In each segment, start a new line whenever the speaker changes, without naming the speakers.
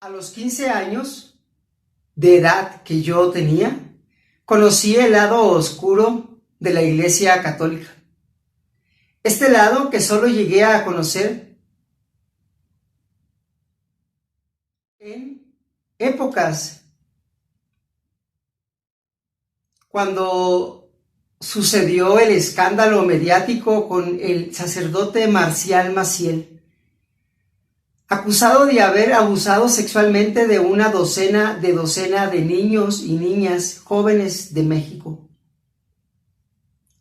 A los 15 años de edad que yo tenía, conocí el lado oscuro de la Iglesia Católica. Este lado que solo llegué a conocer en épocas cuando sucedió el escándalo mediático con el sacerdote Marcial Maciel, acusado de haber abusado sexualmente de una docena de niños y niñas jóvenes de México.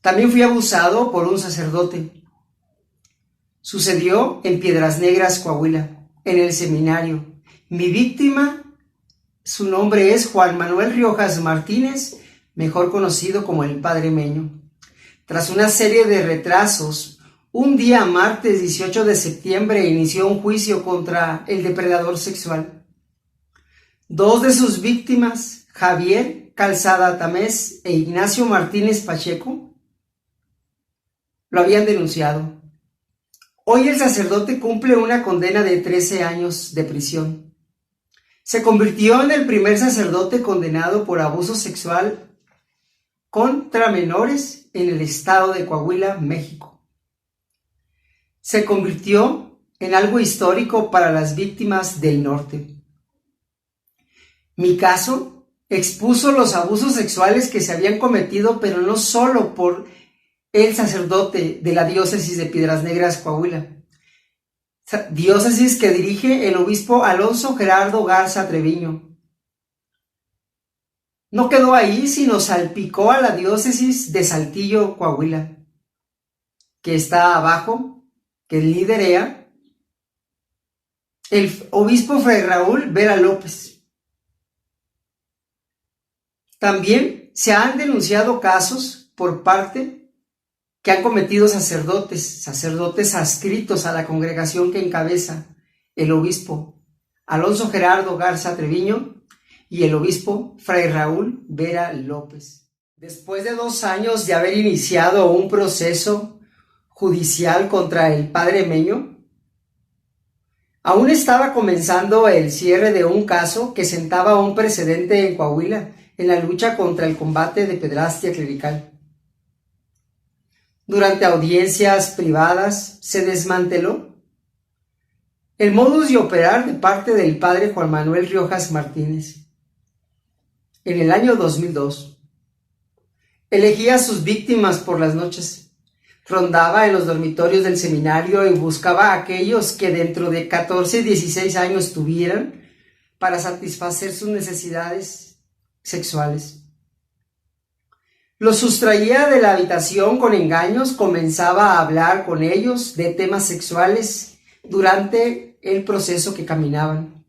También fui abusado por un sacerdote. Sucedió en Piedras Negras, Coahuila, en el seminario. Mi víctima, su nombre es Juan Manuel Riojas Martínez, mejor conocido como el Padre Meño. Tras una serie de retrasos, un día martes 18 de septiembre inició un juicio contra el depredador sexual. Dos de sus víctimas, Javier Calzada Tamés e Ignacio Martínez Pacheco, lo habían denunciado. Hoy el sacerdote cumple una condena de 13 años de prisión. Se convirtió en el primer sacerdote condenado por abuso sexual contra menores en el estado de Coahuila, México. Se convirtió en algo histórico para las víctimas del norte. Mi caso expuso los abusos sexuales que se habían cometido, pero no solo por el sacerdote de la diócesis de Piedras Negras, Coahuila, diócesis que dirige el obispo Alonso Gerardo Garza Treviño. No quedó ahí, sino salpicó a la diócesis de Saltillo, Coahuila, que está abajo, que lidera el obispo Fray Raúl Vera López. También se han denunciado casos por parte que han cometido sacerdotes adscritos a la congregación que encabeza el obispo Alonso Gerardo Garza Treviño y el obispo Fray Raúl Vera López. Después de 2 años de haber iniciado un proceso judicial contra el Padre Meño, aún estaba comenzando el cierre de un caso que sentaba un precedente en Coahuila en la lucha contra el combate de pederastia clerical. Durante audiencias privadas se desmanteló el modus de operar de parte del padre Juan Manuel Riojas Martínez. En el año 2002, elegía a sus víctimas por las noches. Rondaba en los dormitorios del seminario y buscaba a aquellos que dentro de 14 y 16 años tuvieran para satisfacer sus necesidades sexuales. Los sustraía de la habitación con engaños, comenzaba a hablar con ellos de temas sexuales durante el proceso que caminaban.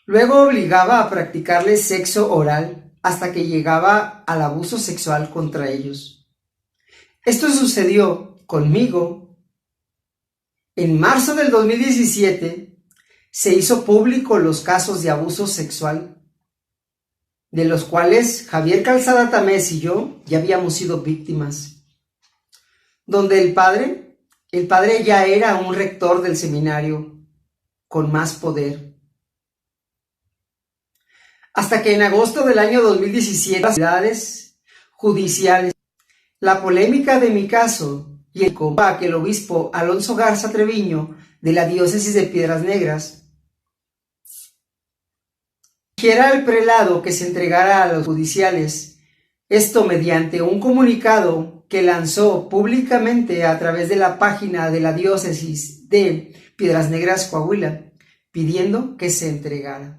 Luego obligaba a practicarles sexo oral hasta que llegaba al abuso sexual contra ellos. Esto sucedió conmigo. En marzo del 2017 se hizo público los casos de abuso sexual, de los cuales Javier Calzada Tamés y yo ya habíamos sido víctimas, donde el padre ya era un rector del seminario con más poder. Hasta que en agosto del año 2017, las autoridades judiciales, la polémica de mi caso y el combate que el obispo Alonso Garza Treviño de la diócesis de Piedras Negras exigiera al prelado que se entregara a los judiciales, esto mediante un comunicado que lanzó públicamente a través de la página de la diócesis de Piedras Negras, Coahuila, pidiendo que se entregara.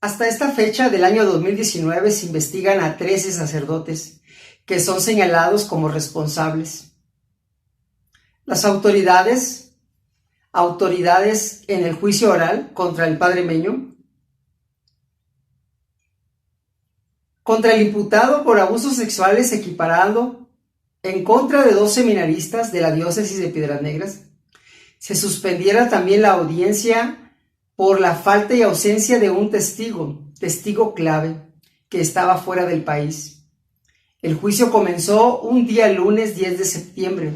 Hasta esta fecha del año 2019 se investigan a 13 sacerdotes que son señalados como responsables. Las autoridades en el juicio oral contra el Padre Meño, contra el imputado por abusos sexuales equiparado en contra de 2 seminaristas de la diócesis de Piedras Negras, se suspendiera también la audiencia por la falta y ausencia de un testigo clave, que estaba fuera del país. El juicio comenzó un día lunes 10 de septiembre,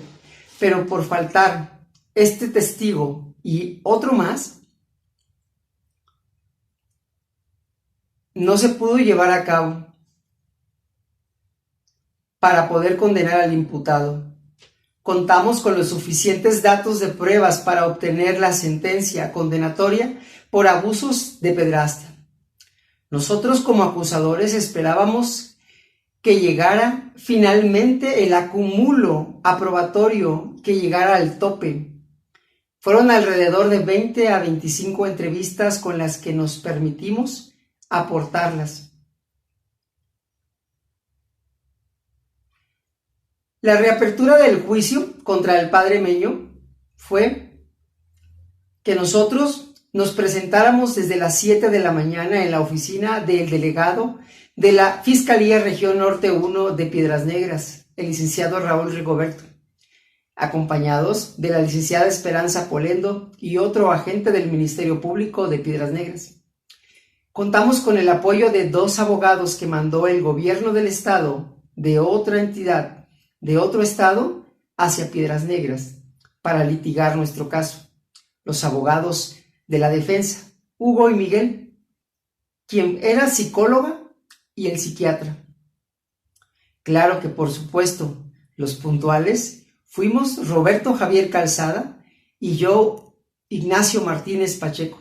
pero por faltar este testigo y otro más no se pudo llevar a cabo para poder condenar al imputado. Contamos con los suficientes datos de pruebas para obtener la sentencia condenatoria por abusos de pederastia. Nosotros como acusadores esperábamos que llegara finalmente el acumulo aprobatorio, que llegara al tope. Fueron alrededor de 20 a 25 entrevistas con las que nos permitimos aportarlas. La reapertura del juicio contra el padre Meño fue que nosotros nos presentáramos desde las 7 de la mañana en la oficina del delegado de la Fiscalía Región Norte 1 de Piedras Negras, el licenciado Raúl Rigoberto, acompañados de la licenciada Esperanza Polendo y otro agente del Ministerio Público de Piedras Negras. Contamos con el apoyo de 2 abogados que mandó el gobierno del estado de otra entidad de otro estado hacia Piedras Negras para litigar nuestro caso. Los abogados de la defensa, Hugo y Miguel, quien era psicóloga, y el psiquiatra. Claro que por supuesto, los puntuales fuimos Roberto Javier Calzada y yo, Ignacio Martínez Pacheco,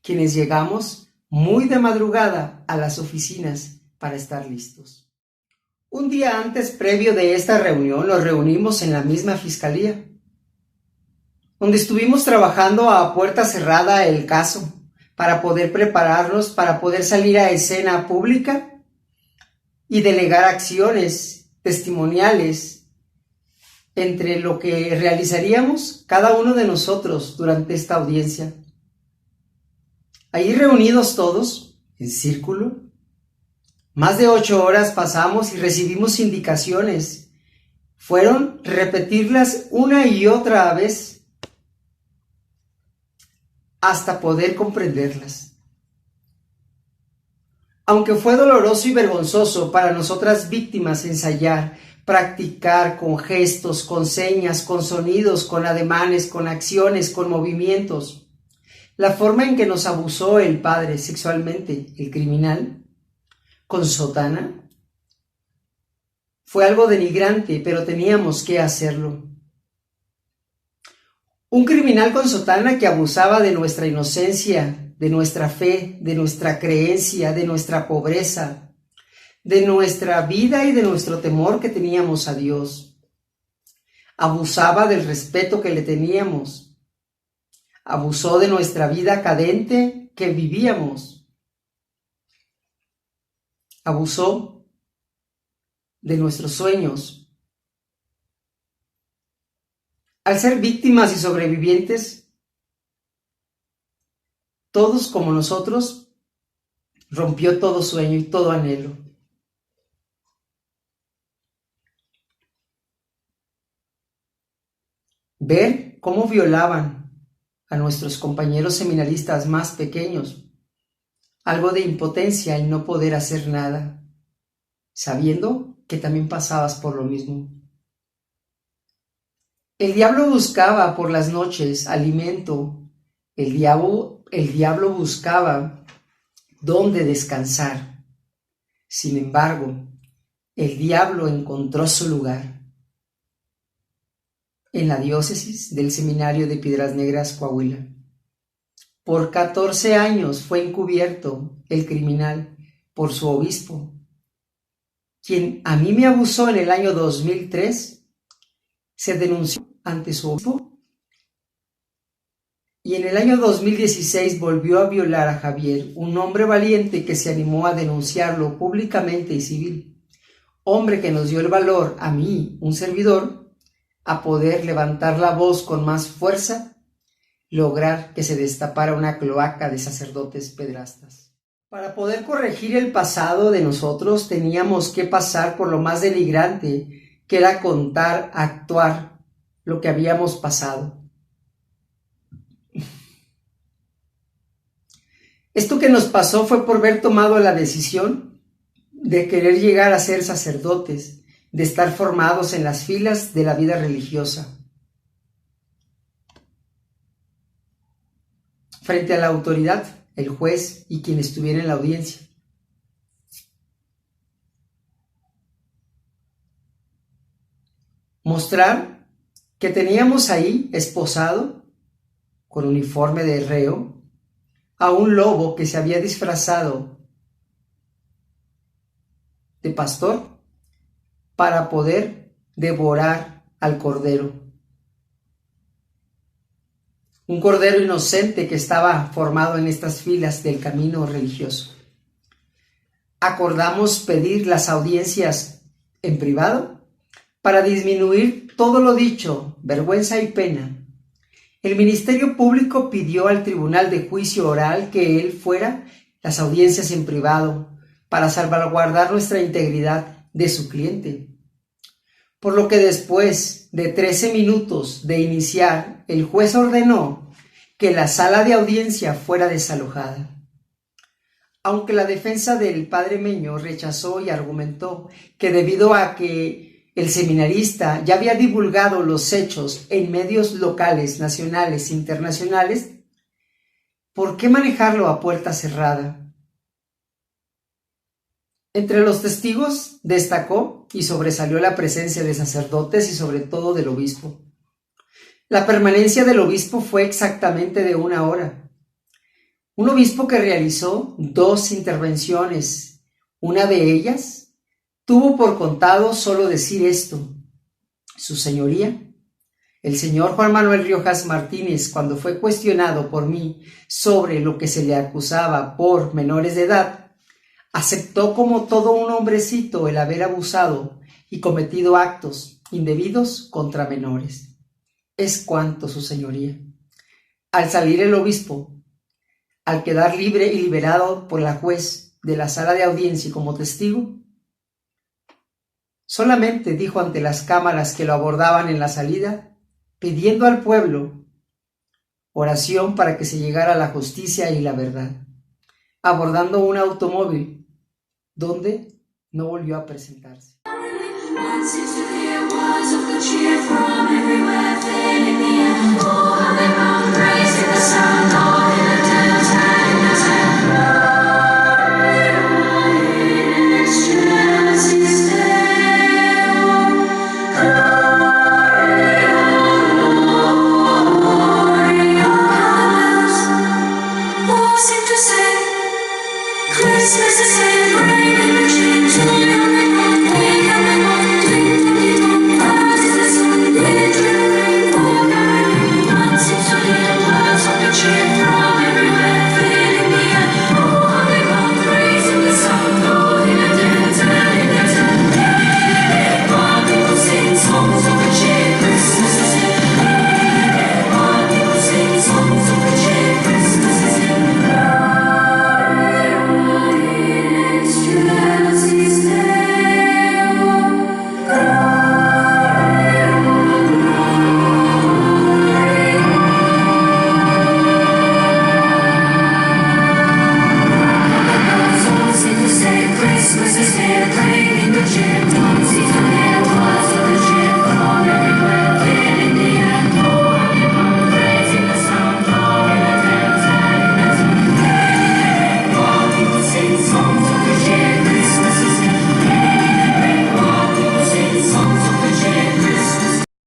quienes llegamos muy de madrugada a las oficinas para estar listos. Un día antes, previo de esta reunión, nos reunimos en la misma fiscalía, donde estuvimos trabajando a puerta cerrada el caso, para poder prepararnos, para poder salir a escena pública y delegar acciones testimoniales entre lo que realizaríamos cada uno de nosotros durante esta audiencia. Ahí reunidos todos, en círculo, más de 8 horas pasamos y recibimos indicaciones. Fueron repetirlas una y otra vez hasta poder comprenderlas. Aunque fue doloroso y vergonzoso para nosotras víctimas ensayar, practicar con gestos, con señas, con sonidos, con ademanes, con acciones, con movimientos, la forma en que nos abusó el padre sexualmente, el criminal, con sotana, fue algo denigrante, pero teníamos que hacerlo. Un criminal con sotana que abusaba de nuestra inocencia, de nuestra fe, de nuestra creencia, de nuestra pobreza, de nuestra vida y de nuestro temor que teníamos a Dios. Abusaba del respeto que le teníamos. Abusó de nuestra vida cadente que vivíamos. Abusó de nuestros sueños. Al ser víctimas y sobrevivientes, todos como nosotros, rompió todo sueño y todo anhelo. Ver cómo violaban a nuestros compañeros seminaristas más pequeños, algo de impotencia y no poder hacer nada, sabiendo que también pasabas por lo mismo. El diablo buscaba por las noches alimento, el diablo buscaba dónde descansar. Sin embargo, el diablo encontró su lugar en la diócesis del Seminario de Piedras Negras, Coahuila. Por 14 años fue encubierto el criminal por su obispo, quien a mí me abusó en el año 2003, se denunció ante su obispo y en el año 2016 volvió a violar a Javier, un hombre valiente que se animó a denunciarlo públicamente y civil, hombre que nos dio el valor a mí, un servidor, a poder levantar la voz con más fuerza, lograr que se destapara una cloaca de sacerdotes pederastas. Para poder corregir el pasado de nosotros teníamos que pasar por lo más denigrante, que era contar, actuar lo que habíamos pasado. Esto que nos pasó fue por haber tomado la decisión de querer llegar a ser sacerdotes, de estar formados en las filas de la vida religiosa. frente a la autoridad, el juez y quien estuviera en la audiencia. Mostrar que teníamos ahí esposado, con uniforme de reo, a un lobo que se había disfrazado de pastor para poder devorar al cordero. Un cordero inocente que estaba formado en estas filas del camino religioso. Acordamos pedir las audiencias en privado para disminuir todo lo dicho, vergüenza y pena. El Ministerio Público pidió al Tribunal de Juicio Oral que él fuera las audiencias en privado para salvaguardar nuestra integridad de su cliente. Por lo que después de 13 minutos de iniciar, el juez ordenó que la sala de audiencia fuera desalojada. Aunque la defensa del padre Meño rechazó y argumentó que debido a que el seminarista ya había divulgado los hechos en medios locales, nacionales e internacionales, ¿por qué manejarlo a puerta cerrada? Entre los testigos destacó y sobresalió la presencia de sacerdotes y sobre todo del obispo. La permanencia del obispo fue exactamente de 1 hora. Un obispo que realizó 2 intervenciones. Una de ellas tuvo por contado solo decir esto: Su Señoría, el señor Juan Manuel Riojas Martínez, cuando fue cuestionado por mí sobre lo que se le acusaba por menores de edad, aceptó como todo un hombrecito el haber abusado y cometido actos indebidos contra menores. Es cuanto, Su Señoría. Al salir el obispo, al quedar libre y liberado por la juez de la sala de audiencia como testigo, solamente dijo ante las cámaras que lo abordaban en la salida, pidiendo al pueblo oración para que se llegara a la justicia y la verdad, abordando un automóvil donde no volvió a presentarse. There was a good cheer from everywhere, filling the air. Oh, how they run,